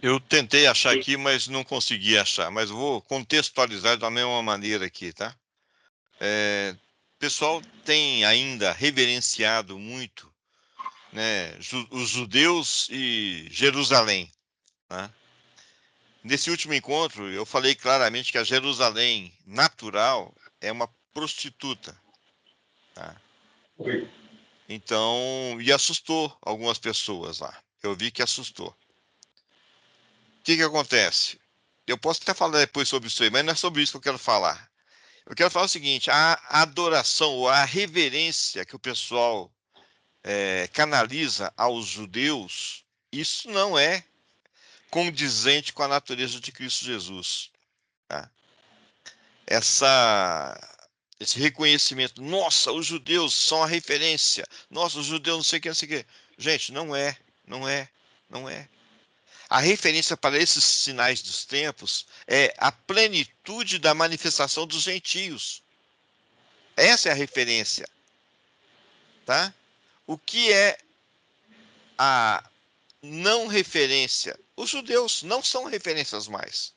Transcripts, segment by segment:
Eu tentei achar aqui, mas não consegui achar. Mas eu vou contextualizar da mesma maneira aqui, tá? O pessoal tem ainda reverenciado muito, né, os judeus e Jerusalém, né? Nesse último encontro, eu falei claramente que a Jerusalém natural é uma prostituta, tá? Oi. Então, e assustou algumas pessoas lá. Eu vi que assustou. O que que acontece? Eu posso até falar depois sobre isso aí, mas não é sobre isso que eu quero falar. Eu quero falar o seguinte: a adoração ou a reverência que o pessoal canaliza aos judeus, isso não é condizente com a natureza de Cristo Jesus, tá? Essa, esse reconhecimento, nossa, os judeus são a referência, nossa, os judeus não sei o que, não sei o que. Gente, não é, não é, não é. A referência para esses sinais dos tempos é a plenitude da manifestação dos gentios. Essa é a referência, tá? O que é a não referência? Os judeus não são referências mais,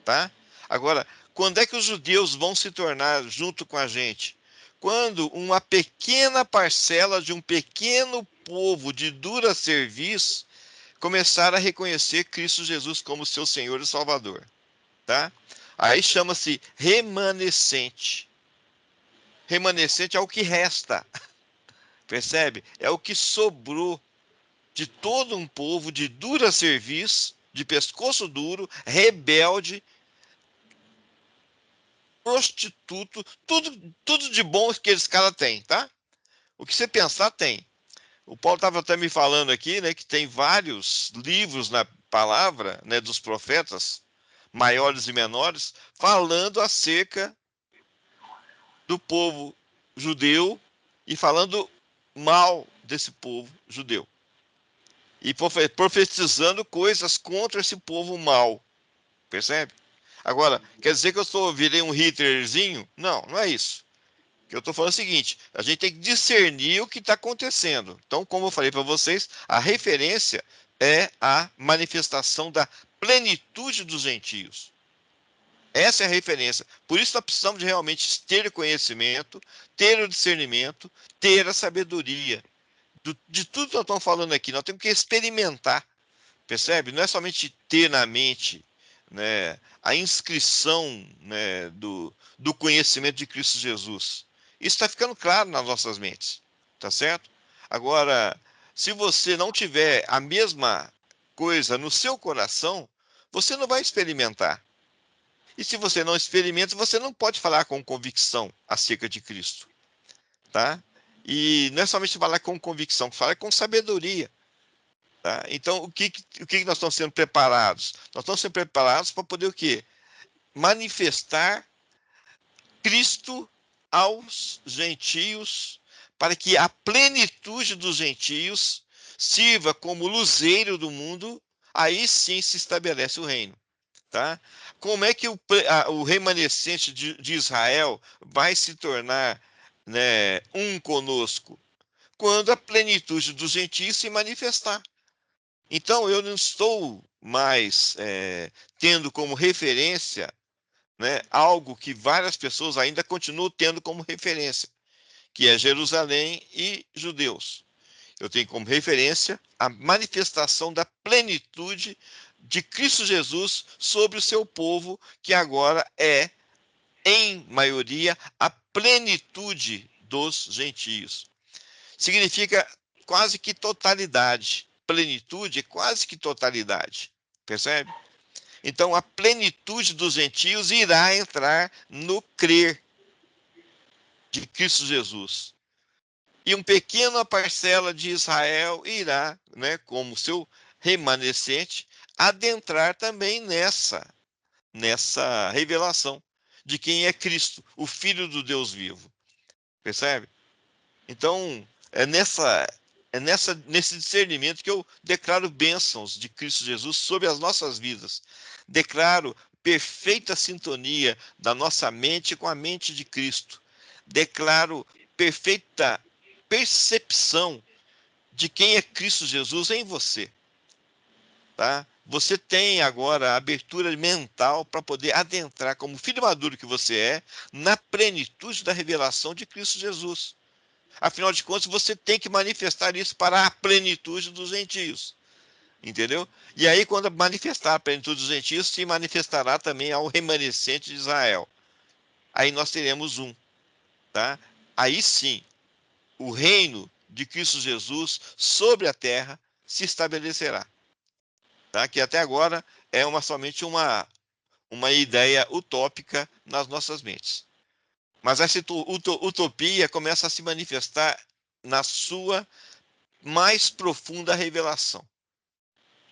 tá? Agora, quando é que os judeus vão se tornar junto com a gente? Quando uma pequena parcela de um pequeno povo de dura serviço começar a reconhecer Cristo Jesus como seu Senhor e Salvador, tá? Aí chama-se remanescente. Remanescente é o que resta, percebe? É o que sobrou de todo um povo de dura serviço, de pescoço duro, rebelde, prostituto, tudo de bom que eles caras têm, tá? O que você pensar tem. O Paulo estava até me falando aqui, né, que tem vários livros na palavra, né, dos profetas, maiores e menores, falando acerca do povo judeu e falando mal desse povo judeu. E profetizando coisas contra esse povo mau, percebe? Agora, quer dizer que virei um Hitlerzinho? Não, não é isso. O que eu estou falando é o seguinte: a gente tem que discernir o que está acontecendo. Então, como eu falei para vocês, a referência é a manifestação da plenitude dos gentios. Essa é a referência. Por isso nós precisamos de realmente ter o conhecimento, ter o discernimento, ter a sabedoria. De tudo que nós estamos falando aqui, nós temos que experimentar, percebe? Não é somente ter na mente, né, a inscrição, né, do conhecimento de Cristo Jesus. Isso está ficando claro nas nossas mentes, tá certo? Agora, se você não tiver a mesma coisa no seu coração, você não vai experimentar. E se você não experimenta, você não pode falar com convicção acerca de Cristo, tá? E não é somente falar com convicção, falar com sabedoria. Tá? Então, o que nós estamos sendo preparados? Nós estamos sendo preparados para poder o quê? Manifestar Cristo aos gentios, para que a plenitude dos gentios sirva como luzeiro do mundo, aí sim se estabelece o reino. Tá? Como é que o remanescente de Israel vai se tornar, né, um conosco? Quando a plenitude dos gentios se manifestar. Então, eu não estou mais tendo como referência, né, algo que várias pessoas ainda continuam tendo como referência, que é Jerusalém e judeus. Eu tenho como referência a manifestação da plenitude de Cristo Jesus sobre o seu povo, que agora é, em maioria, a plenitude dos gentios. Significa quase que totalidade. Plenitude é quase que totalidade. Percebe? Então, a plenitude dos gentios irá entrar no crer de Cristo Jesus. E uma pequena parcela de Israel irá, né, como seu remanescente, adentrar também nessa revelação de quem é Cristo, o Filho do Deus vivo. Percebe? Então, nesse discernimento que eu declaro bênçãos de Cristo Jesus sobre as nossas vidas. Declaro perfeita sintonia da nossa mente com a mente de Cristo. Declaro perfeita percepção de quem é Cristo Jesus em você, tá? você tem agora a abertura mental para poder adentrar, como filho maduro que você é, na plenitude da revelação de Cristo Jesus. Afinal de contas, você tem que manifestar isso para a plenitude dos gentios. Entendeu? E aí, quando manifestar a plenitude dos gentios, se manifestará também ao remanescente de Israel. Aí nós teremos um, tá? Aí sim, o reino de Cristo Jesus sobre a terra se estabelecerá, tá? Que até agora é somente uma ideia utópica nas nossas mentes. Mas essa utopia começa a se manifestar na sua mais profunda revelação.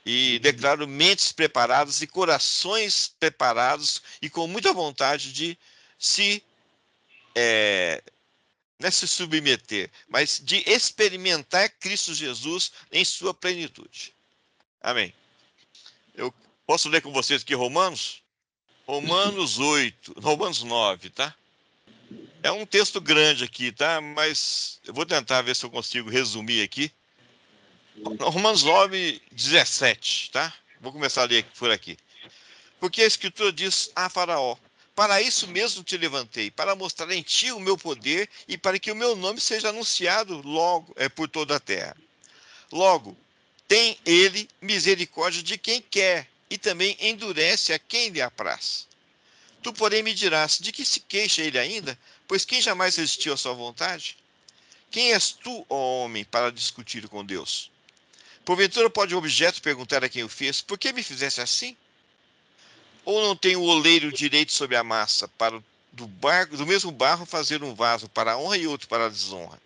E declaro mentes preparadas e corações preparados e com muita vontade de se, não é se submeter, mas de experimentar Cristo Jesus em sua plenitude. Amém. Eu posso ler com vocês aqui Romanos? Romanos 8, Romanos 9, tá? É um texto grande aqui, tá? Mas eu vou tentar ver se eu consigo resumir aqui. Romanos 9, 17, tá? Vou começar a ler por aqui. Porque a Escritura diz a Faraó: para isso mesmo te levantei, para mostrar em ti o meu poder e para que o meu nome seja anunciado logo por toda a terra. Logo, tem ele misericórdia de quem quer e também endurece a quem lhe apraz. Tu, porém, me dirás: de que se queixa ele ainda? Pois quem jamais resistiu à sua vontade? Quem és tu, ó homem, para discutir com Deus? Porventura pode o objeto perguntar a quem o fez: por que me fizeste assim? Ou não tem o oleiro direito sobre a massa, para do mesmo barro fazer um vaso para a honra e outro para a desonra?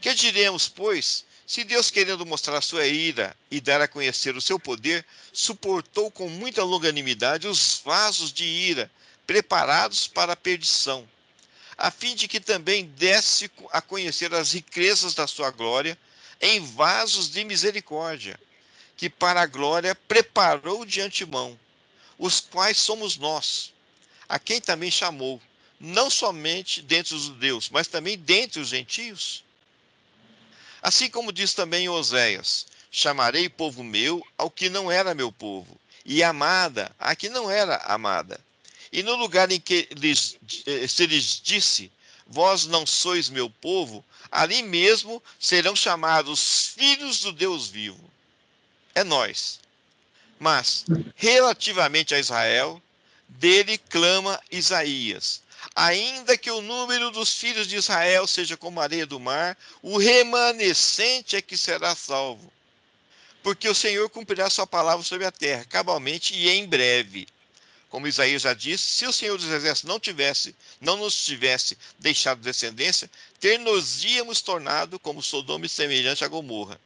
Que diremos, pois, se Deus, querendo mostrar a sua ira e dar a conhecer o seu poder, suportou com muita longanimidade os vasos de ira preparados para a perdição, a fim de que também desse a conhecer as riquezas da sua glória em vasos de misericórdia, que para a glória preparou de antemão, os quais somos nós, a quem também chamou, não somente dentre os judeus, mas também dentre os gentios? Assim como diz também Oséias: chamarei povo meu ao que não era meu povo, e amada a que não era amada. E no lugar em que se lhes disse: vós não sois meu povo, ali mesmo serão chamados filhos do Deus vivo. É nós. Mas, relativamente a Israel, dele clama Isaías: ainda que o número dos filhos de Israel seja como a areia do mar, o remanescente é que será salvo. Porque o Senhor cumprirá sua palavra sobre a terra, cabalmente e em breve. Como Isaías já disse, se o Senhor dos Exércitos não nos tivesse deixado descendência, ter-nos-íamos tornado como Sodoma e semelhante a Gomorra.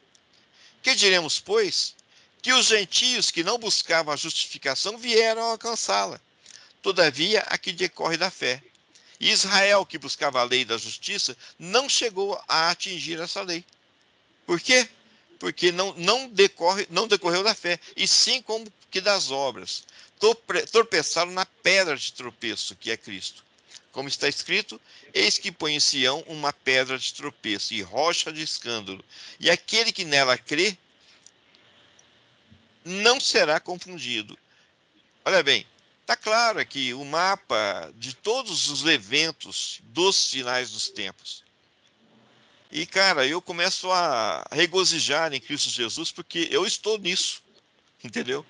Que diremos, pois? Que os gentios que não buscavam a justificação vieram alcançá-la. Todavia, aqui decorre da fé. E Israel, que buscava a lei da justiça, não chegou a atingir essa lei. Por quê? Porque não decorreu da fé, e sim como que das obras. Tropeçaram na pedra de tropeço, que é Cristo. Como está escrito: eis que põe em Sião uma pedra de tropeço e rocha de escândalo, e aquele que nela crê não será confundido. Olha bem, está claro aqui o mapa de todos os eventos dos finais dos tempos. E, cara, eu começo a regozijar em Cristo Jesus porque eu estou nisso, entendeu?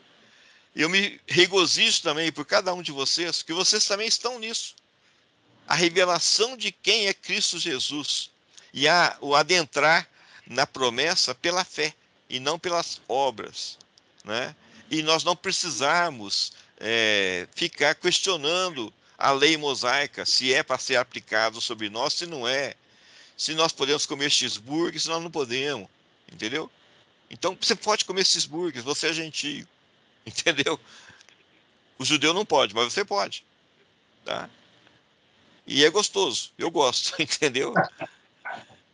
Eu me regozijo também por cada um de vocês, que vocês também estão nisso. A revelação de quem é Cristo Jesus e o adentrar na promessa pela fé e não pelas obras, né? E nós não precisarmos ficar questionando a lei mosaica, se é para ser aplicado sobre nós, se não é, se nós podemos comer cheeseburger, se nós não podemos, entendeu? Então você pode comer cheeseburgers, você é gentio, entendeu? O judeu não pode, mas você pode, tá? E é gostoso, eu gosto, entendeu?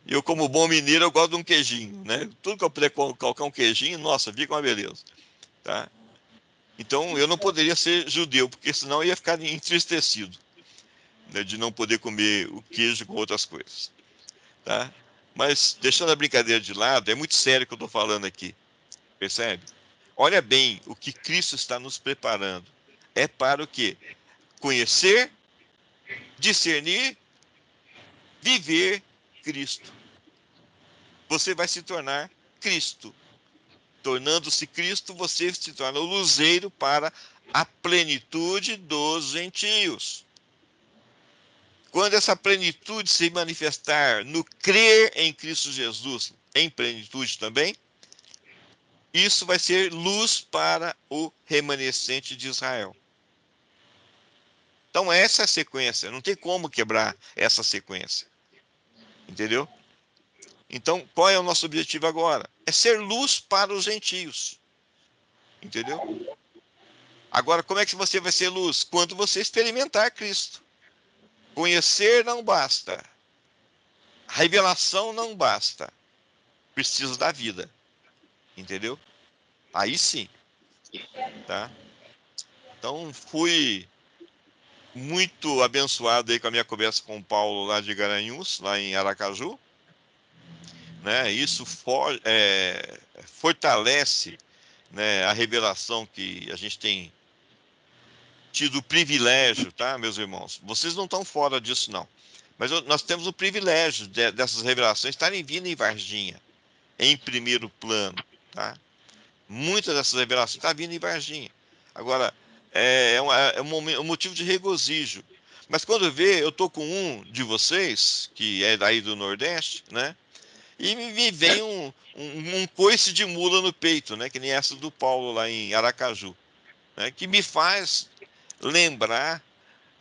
Eu, como bom mineiro, eu gosto de um queijinho, né? Tudo que eu puder colocar um queijinho, nossa, fica uma beleza, tá? Então, eu não poderia ser judeu, porque senão eu ia ficar entristecido, né, de não poder comer o queijo com outras coisas, tá? Mas, deixando a brincadeira de lado, é muito sério o que eu estou falando aqui, percebe? Olha bem o que Cristo está nos preparando. É para o quê? Conhecer, discernir, viver Cristo. Você vai se tornar Cristo. Tornando-se Cristo, você se torna o luzeiro para a plenitude dos gentios. Quando essa plenitude se manifestar no crer em Cristo Jesus, em plenitude também, isso vai ser luz para o remanescente de Israel. Então, essa é a sequência. Não tem como quebrar essa sequência. Entendeu? Então, qual é o nosso objetivo agora? É ser luz para os gentios. Entendeu? Agora, como é que você vai ser luz? Quando você experimentar Cristo. Conhecer não basta. Revelação não basta. Precisa da vida. Entendeu? Aí sim, tá? Então, fui muito abençoado aí com a minha conversa com o Paulo lá de Garanhuns, lá em Aracaju, né? Isso fortalece, né, a revelação que a gente tem tido o privilégio, tá, meus irmãos? Vocês não estão fora disso, não. Mas nós temos o privilégio dessas revelações estarem vindo em Varginha, em primeiro plano, tá? Muitas dessas revelações estão vindo em Varginha. Agora, um motivo de regozijo. Mas quando vê, eu estou com um de vocês, que é daí do Nordeste, né? E me vem um coice de mula no peito, né? Que nem essa do Paulo lá em Aracaju, né? Que me faz lembrar,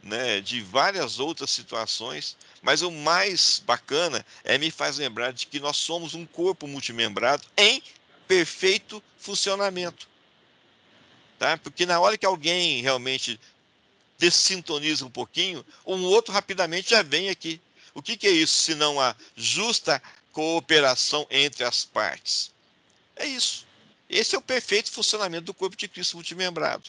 né, de várias outras situações, mas o mais bacana me faz lembrar de que nós somos um corpo multimembrado em perfeito funcionamento, tá? Porque na hora que alguém realmente dessintoniza um pouquinho, um outro rapidamente já vem aqui. O que que é isso, senão a justa cooperação entre as partes? É isso. Esse é o perfeito funcionamento do corpo de Cristo multimembrado.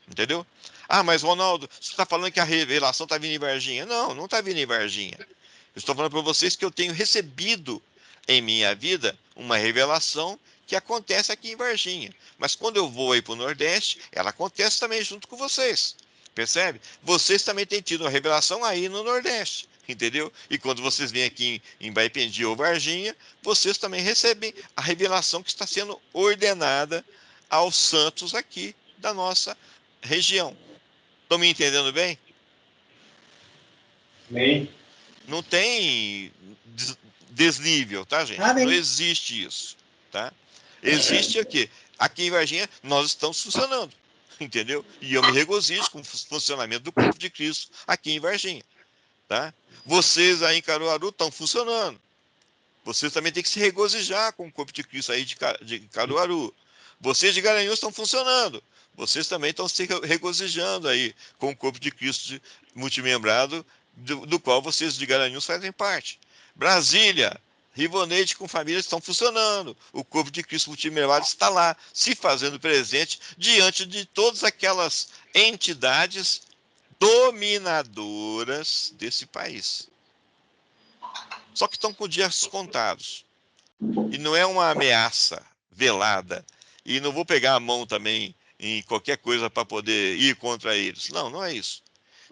Entendeu? Ah, mas Ronaldo, você está falando que a revelação está vindo em Varginha? Não, não está vindo em Varginha. Eu estou falando para vocês que eu tenho recebido em minha vida uma revelação que acontece aqui em Varginha. Mas quando eu vou aí para o Nordeste, ela acontece também junto com vocês. Percebe? Vocês também têm tido uma revelação aí no Nordeste. Entendeu? E quando vocês vêm aqui em Baipendi ou Varginha, vocês também recebem a revelação que está sendo ordenada aos santos aqui da nossa região. Estão me entendendo bem? Amém. Não tem desnível, tá, gente? Não Amém. existe isso, tá? Existe aqui. Aqui em Varginha, nós estamos funcionando, entendeu? E eu me regozijo com o funcionamento do corpo de Cristo aqui em Varginha, tá? Vocês aí em Caruaru estão funcionando. Vocês também têm que se regozijar com o corpo de Cristo aí de Caruaru. Vocês de Garanhuns estão funcionando. Vocês também estão se regozijando aí com o corpo de Cristo multimembrado, do qual vocês de Garanhuns fazem parte. Brasília, Rivoneide com família estão funcionando. O corpo de Cristo multimembrado está lá, se fazendo presente diante de todas aquelas entidades dominadoras desse país. Só que estão com dias contados. E não é uma ameaça velada. E não vou pegar a mão também em qualquer coisa para poder ir contra eles. Não, não é isso.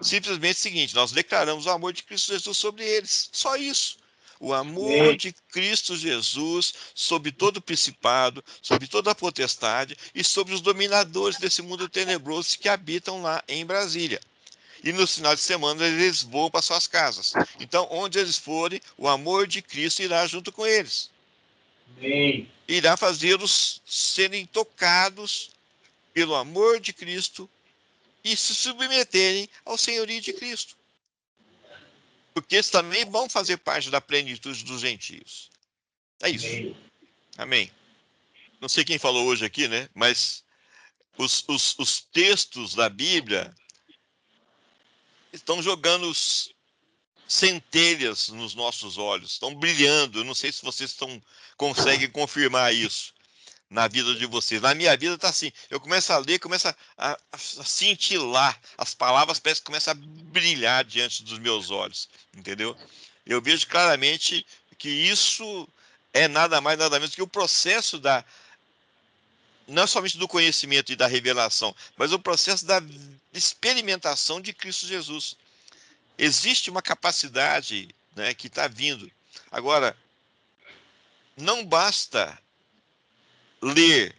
Simplesmente é o seguinte: nós declaramos o amor de Cristo Jesus sobre eles. Só isso. O amor Amém. de Cristo Jesus sobre todo o principado, sobre toda a potestade e sobre os dominadores desse mundo tenebroso que habitam lá em Brasília. E no final de semana eles voam para suas casas. Então, onde eles forem, o amor de Cristo irá junto com eles. Amém. Irá fazê-los serem tocados pelo amor de Cristo e se submeterem ao senhorio de Cristo. Porque eles também vão fazer parte da plenitude dos gentios. É isso. Amém. Amém. Não sei quem falou hoje aqui, né? Mas os textos da Bíblia estão jogando centelhas nos nossos olhos, estão brilhando. Eu não sei se vocês conseguem confirmar isso na vida de vocês. Na minha vida está assim. Eu começo a ler, começo a cintilar. As palavras parecem que começam a brilhar diante dos meus olhos. Entendeu? Eu vejo claramente que isso é nada mais, nada menos que o processo da não é somente do conhecimento e da revelação, mas o processo da experimentação de Cristo Jesus. Existe uma capacidade, né, que está vindo. Agora, não basta ler,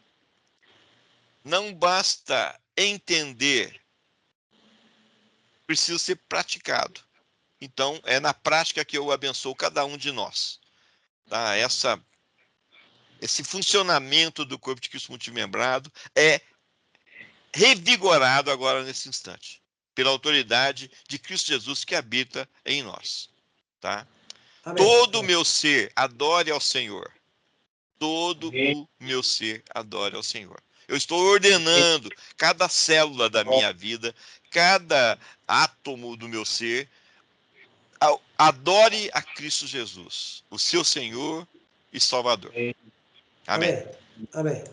não basta entender, precisa ser praticado. Então, é na prática que eu abençoo cada um de nós. Tá? Esse funcionamento do corpo de Cristo multimembrado é revigorado agora nesse instante, pela autoridade de Cristo Jesus que habita em nós. Tá? Amém. Todo o meu ser adore ao Senhor. Todo o meu ser adore ao Senhor. Eu estou ordenando cada célula da minha vida, cada átomo do meu ser, adore a Cristo Jesus, o seu Senhor e Salvador. Amém. Amém. Amém.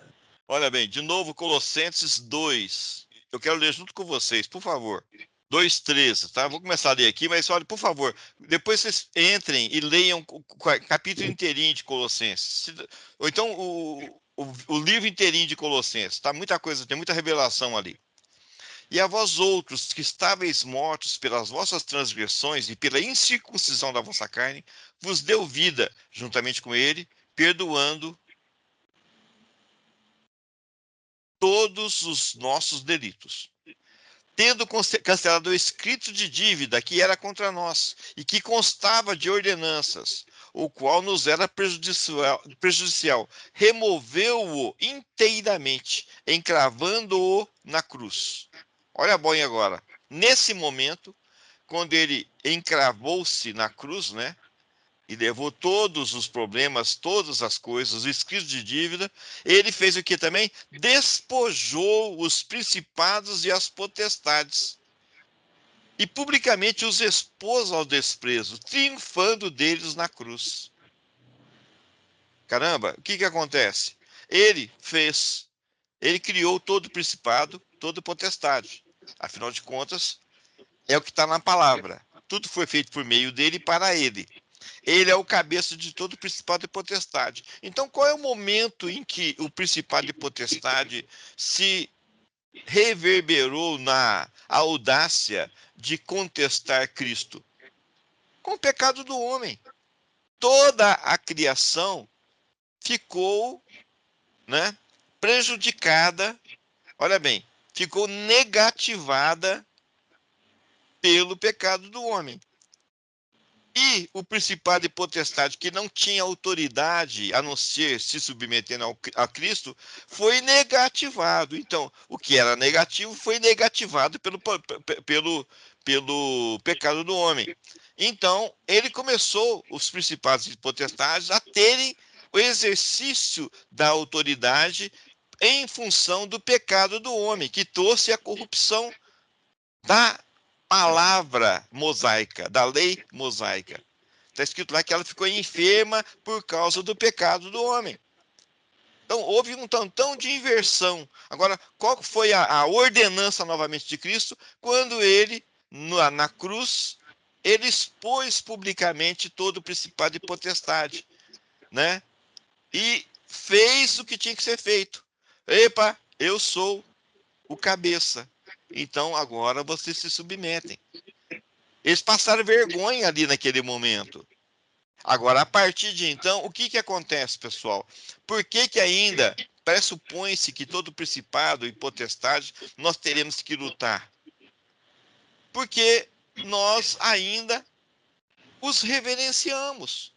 Olha bem, de novo, Colossenses 2. Eu quero ler junto com vocês, por favor. 2:13, tá? Vou começar a ler aqui, mas olha, por favor, depois vocês entrem e leiam o capítulo inteirinho de Colossenses. Ou então o livro inteirinho de Colossenses. Tá muita coisa, tem muita revelação ali. E a vós outros que estáveis mortos pelas vossas transgressões e pela incircuncisão da vossa carne, vos deu vida juntamente com ele, perdoando todos os nossos delitos, tendo cancelado o escrito de dívida que era contra nós e que constava de ordenanças, o qual nos era prejudicial, removeu-o inteiramente, encravando-o na cruz. Olha bom agora. Nesse momento, quando ele encravou-se na cruz, né? E levou todos os problemas, todas as coisas, o escrito de dívida, ele fez o que também? Despojou os principados e as potestades. E publicamente os expôs ao desprezo, triunfando deles na cruz. Caramba, o que acontece? Ele criou todo o principado, toda potestade. Afinal de contas, é o que está na palavra. Tudo foi feito por meio dele e para ele. Ele é o cabeça de todo o principado e potestade. Então, qual é o momento em que o principado e potestade se reverberou na audácia de contestar Cristo? Com o pecado do homem. Toda a criação ficou, né, prejudicada, olha bem, ficou negativada pelo pecado do homem. E o principado e potestade, que não tinha autoridade a não ser se submetendo a Cristo, foi negativado. Então, o que era negativo foi negativado pelo pecado do homem. Então, ele começou, os principados e potestades, a terem o exercício da autoridade em função do pecado do homem, que trouxe a corrupção da palavra mosaica, da lei mosaica. Está escrito lá que ela ficou enferma por causa do pecado do homem. Então, houve um tantão de inversão. Agora, qual foi a ordenança novamente de Cristo? Quando ele, na cruz, ele expôs publicamente todo o principado e potestade, né? E fez o que tinha que ser feito. Epa, eu sou o cabeça. Então, agora vocês se submetem. Eles passaram vergonha ali naquele momento. Agora, a partir de então, o que acontece, pessoal? Por que ainda pressupõe-se que todo principado e potestade nós teremos que lutar? Porque nós ainda os reverenciamos.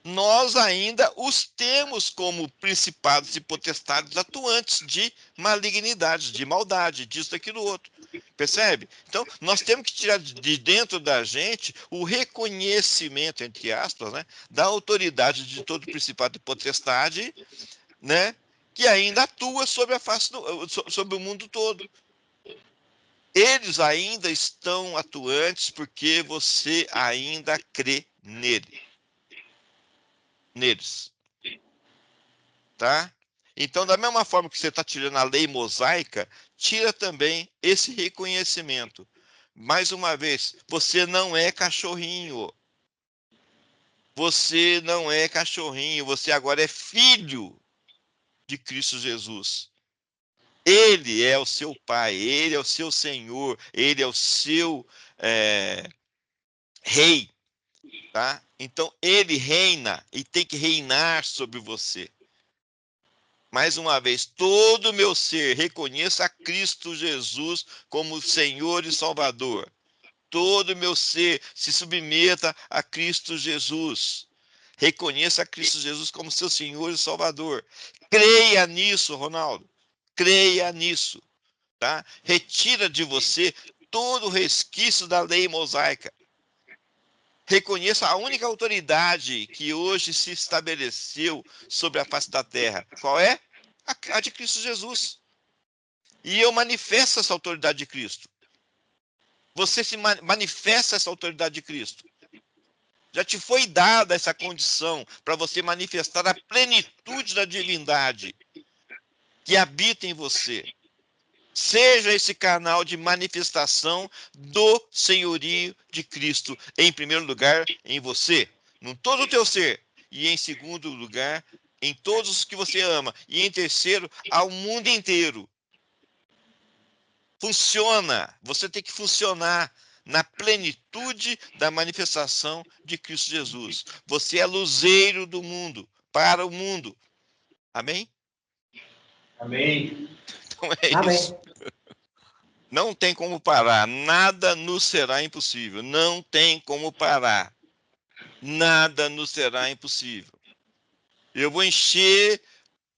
Nós ainda os temos como principados e potestades atuantes de malignidade, de maldade, disso, daquilo, outro. Percebe? Então, nós temos que tirar de dentro da gente o reconhecimento, entre aspas, né, da autoridade de todo principado e potestade, né, que ainda atua sobre a face sobre o mundo todo. Eles ainda estão atuantes porque você ainda crê neles. Tá? Então, da mesma forma que você está tirando a lei mosaica, tira também esse reconhecimento. Mais uma vez, você não é cachorrinho. Você não é cachorrinho, você agora é filho. de Cristo Jesus. Ele é o seu Pai, Ele é o seu Senhor, Ele é o seu Rei, tá? Então, Ele reina e tem que reinar sobre você. Mais uma vez, todo o meu ser reconheça a Cristo Jesus como Senhor e Salvador. Todo o meu ser se submeta a Cristo Jesus. Reconheça a Cristo Jesus como seu Senhor e Salvador. Creia nisso, Ronaldo. Creia nisso, tá? Retira de você todo o resquício da lei mosaica. Reconheça a única autoridade que hoje se estabeleceu sobre a face da terra. Qual é? A de Cristo Jesus. E eu manifesto essa autoridade de Cristo. Você se manifesta essa autoridade de Cristo. Já te foi dada essa condição para você manifestar a plenitude da divindade que habita em você. Seja esse canal de manifestação do senhorio de Cristo, em primeiro lugar, em você, em todo o teu ser, e em segundo lugar, em todos os que você ama, e em terceiro, ao mundo inteiro. Funciona, você tem que funcionar na plenitude da manifestação de Cristo Jesus. Você é luzeiro do mundo, para o mundo. Amém? Amém. Então é isso. Amém. Não tem como parar, nada nos será impossível. Não tem como parar. Nada nos será impossível. Eu vou encher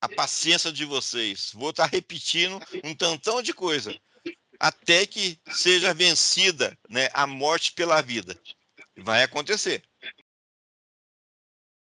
a paciência de vocês. Vou estar repetindo um tantão de coisa, até que seja vencida, né, a morte pela vida. Vai acontecer.